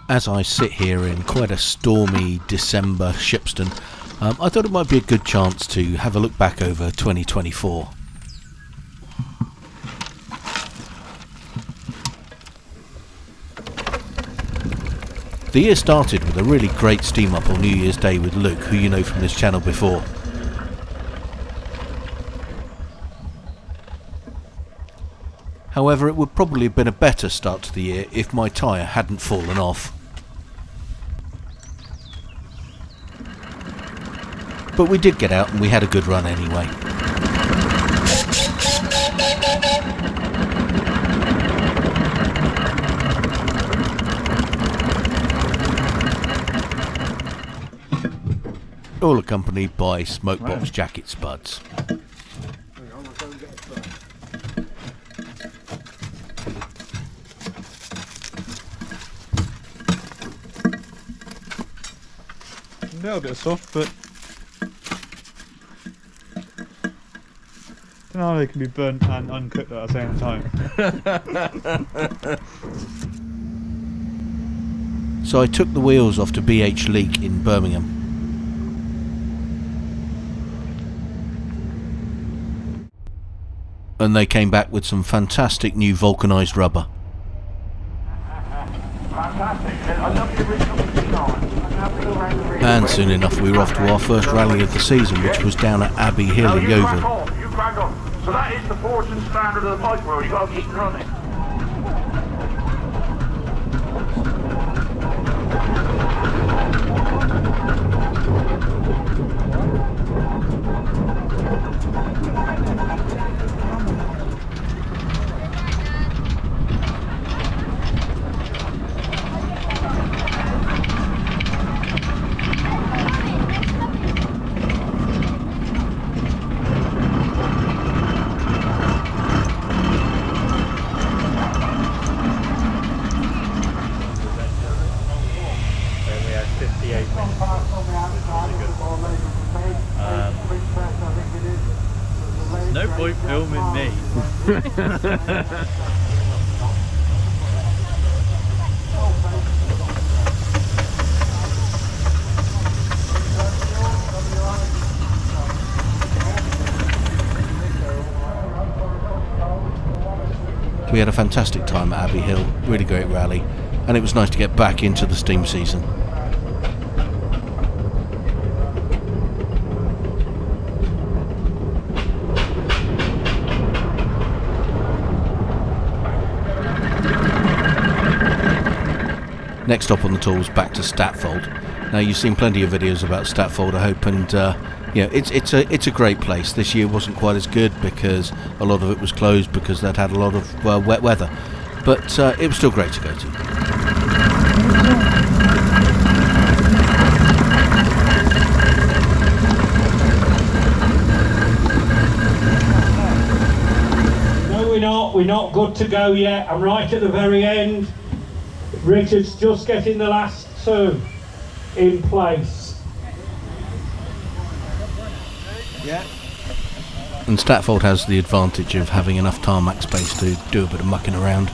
As I sit here in quite a stormy December Shipston, I thought it might be a good chance to have a look back over 2024. The year started with a really great steam up on New Year's Day with Luke, who you know from this channel before. However, it would probably have been a better start to the year if my tyre hadn't fallen off. But we did get out and we had a good run anyway. All accompanied by smokebox jacket spuds. A little bit soft, but I don't know how they can be burnt and uncooked at the same time. So I took the wheels off to BH Leak in Birmingham. And they came back with some fantastic new vulcanised rubber. And soon enough we were off to our first rally of the season, which was down at Abbey Hill in Yeovil. So that is the fortune standard of the bike world, you've got to keep running. No point filming me. We had a fantastic time at Abbey Hill, really great rally, and it was nice to get back into the steam season. Next up on the tour was back to Statfold. Now you've seen plenty of videos about Statfold, I hope, and it's a great place. This year wasn't quite as good because a lot of it was closed because they'd had a lot of wet weather, but it was still great to go to. No, we're not good to go yet. I'm right at the very end. Richard's just getting the last two in place. Yeah. And Statfold has the advantage of having enough tarmac space to do a bit of mucking around.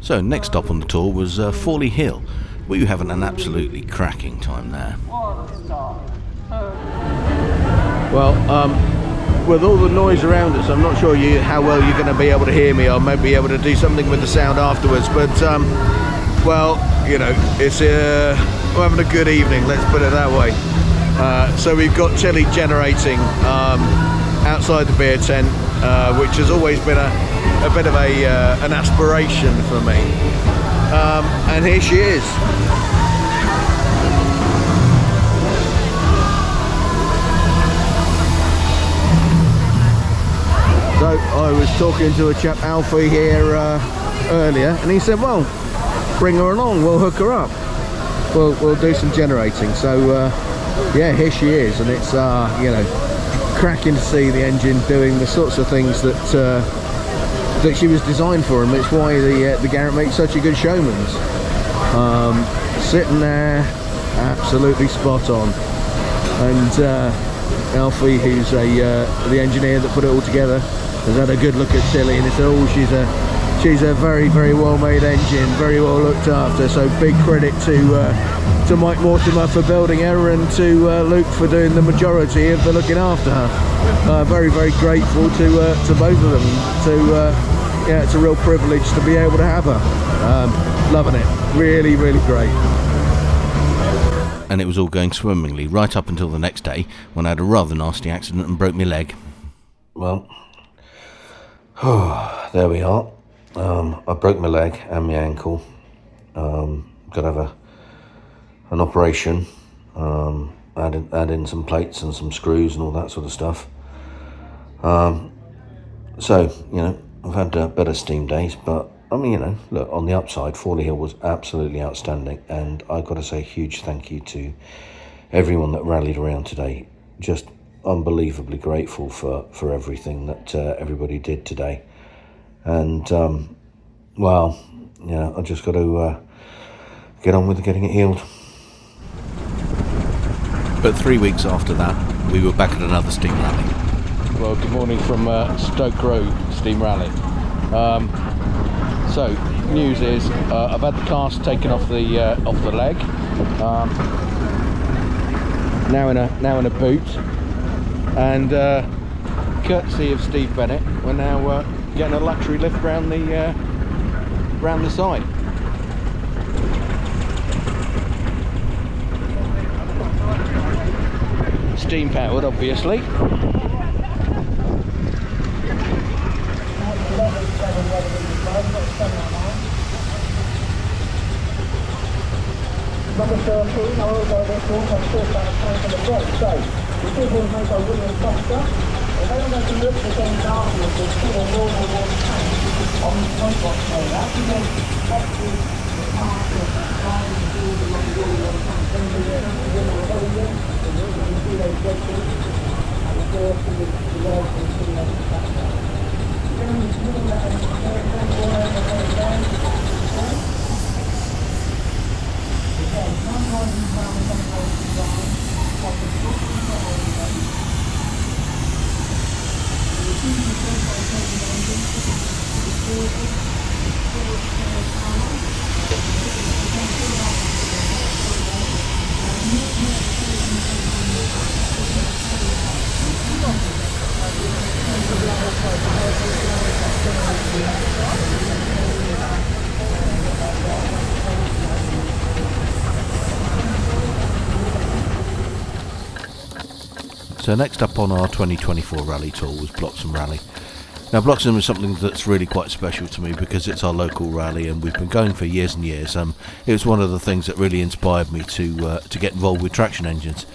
So next stop on the tour was Fawley Hill. We were having an absolutely cracking time there. Well, with all the noise around us, I'm not sure how well you're going to be able to hear me, or maybe be able to do something with the sound afterwards. But well, you know, we're having a good evening. Let's put it that way. So we've got Tilly generating outside the beer tent, which has always been a bit of an aspiration for me, and here she is. So I was talking to a chap, Alfie, here earlier, and he said, well, bring her along, we'll hook her up. We'll do some generating. So yeah, here she is, and it's you know, cracking to see the engine doing the sorts of things that that she was designed for, and it's why the Garrett makes such a good showman's. Sitting there, absolutely spot on. And Alfie, who's the engineer that put it all together, has had a good look at Tilly, and he said, oh, she's a very, very well made engine, very well looked after. So big credit to Mike Mortimer for building her, and to Luke for doing the majority of the looking after her. Very, very grateful to both of them. Yeah, it's a real privilege to be able to have her. Loving it, really, really great. And it was all going swimmingly right up until the next day, when I had a rather nasty accident and broke my leg. Well, there we are. I broke my leg and my ankle. Got to have an operation. Add in some plates and some screws and all that sort of stuff. So, you know, I've had better steam days, but I mean, you know, look, on the upside, Fawley Hill was absolutely outstanding, and I've got to say a huge thank you to everyone that rallied around today. Just unbelievably grateful for everything that everybody did today. And, well, yeah, I just got to get on with getting it healed. But 3 weeks after that, we were back at another steam rally. Well, good morning from Stoke Row Steam Rally. So, news is I've had the cast taken off the leg. Now in a boot, and courtesy of Steve Bennett, we're now getting a luxury lift round the side. Steam powered, obviously. Number 13, I'll go this one, I'm still trying to play for the break. So, we did want to make our William Foster. If they don't make a look for things afterwards, there's still a normal one tank on the front box there. That's the most effective part of trying to do the William tank. Then we get the William, and you can see those judges, and the force and the legs and the legs and back there. Then we can do that and So next up on our 2024 rally tour was Bloxham Rally. Now Bloxham is something that's really quite special to me because it's our local rally and we've been going for years and years. It was one of the things that really inspired me to get involved with traction engines.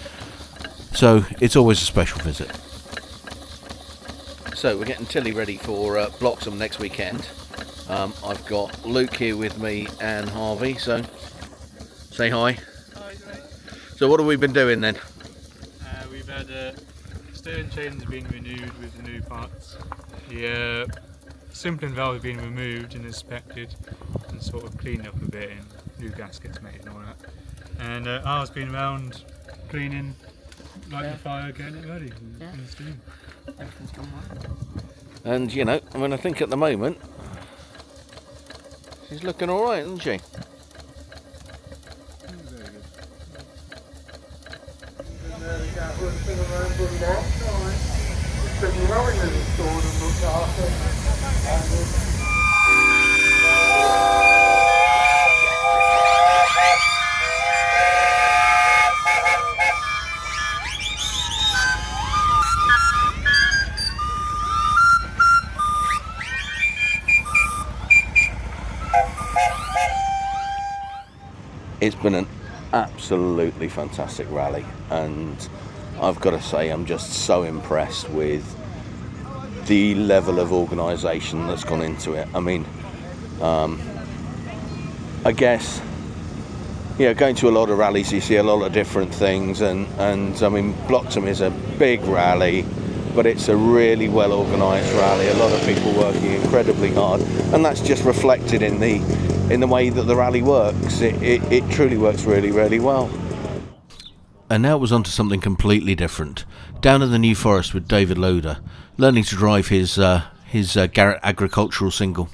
So it's always a special visit. So we're getting Tilly ready for Bloxham next weekend. I've got Luke here with me and Harvey, so say hi. Hi, mate. So what have we been doing then? We've had steering chains being renewed with the new parts. The simpling valve being removed and inspected and sort of cleaned up a bit, and new gaskets made and all that. And ours been around cleaning, lighting the fire, getting it ready in the steam. Everything's gone well. And you know, I mean, I think at the moment she's looking all right, isn't she? It's been an absolutely fantastic rally, and I've got to say I'm just so impressed with the level of organisation that's gone into it. I mean, I guess, you know, going to a lot of rallies, you see a lot of different things, and I mean, Bloxham is a big rally, but it's a really well organised rally. A lot of people working incredibly hard, and that's just reflected in the way that the rally works. It truly works really, really well. And now it was on to something completely different. Down in the New Forest with David Loader, learning to drive his Garrett agricultural single.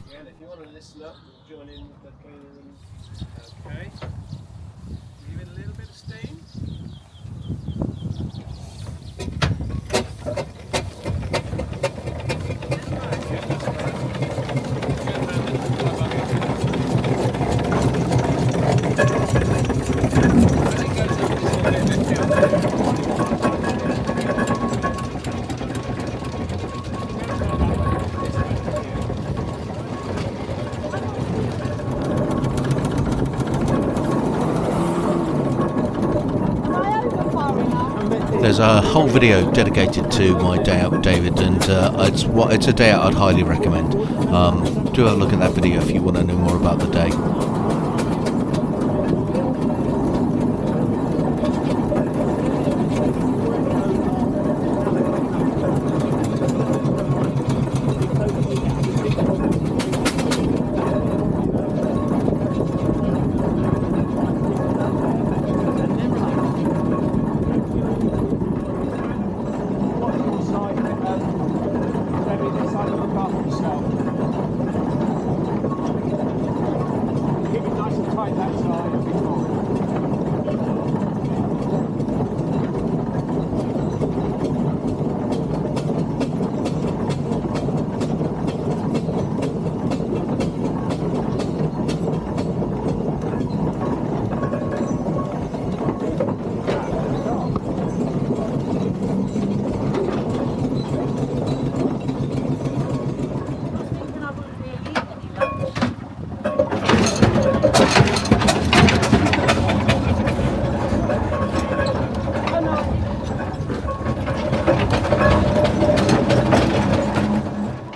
There's a whole video dedicated to my day out with David, and it's a day out I'd highly recommend. Do have a look at that video if you want to know more about the day.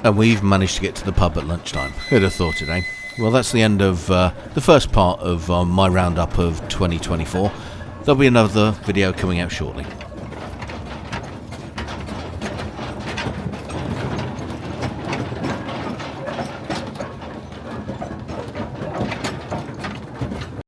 And we've managed to get to the pub at lunchtime. Who'd have thought it, eh? Well, that's the end of the first part of my roundup of 2024. There'll be another video coming out shortly.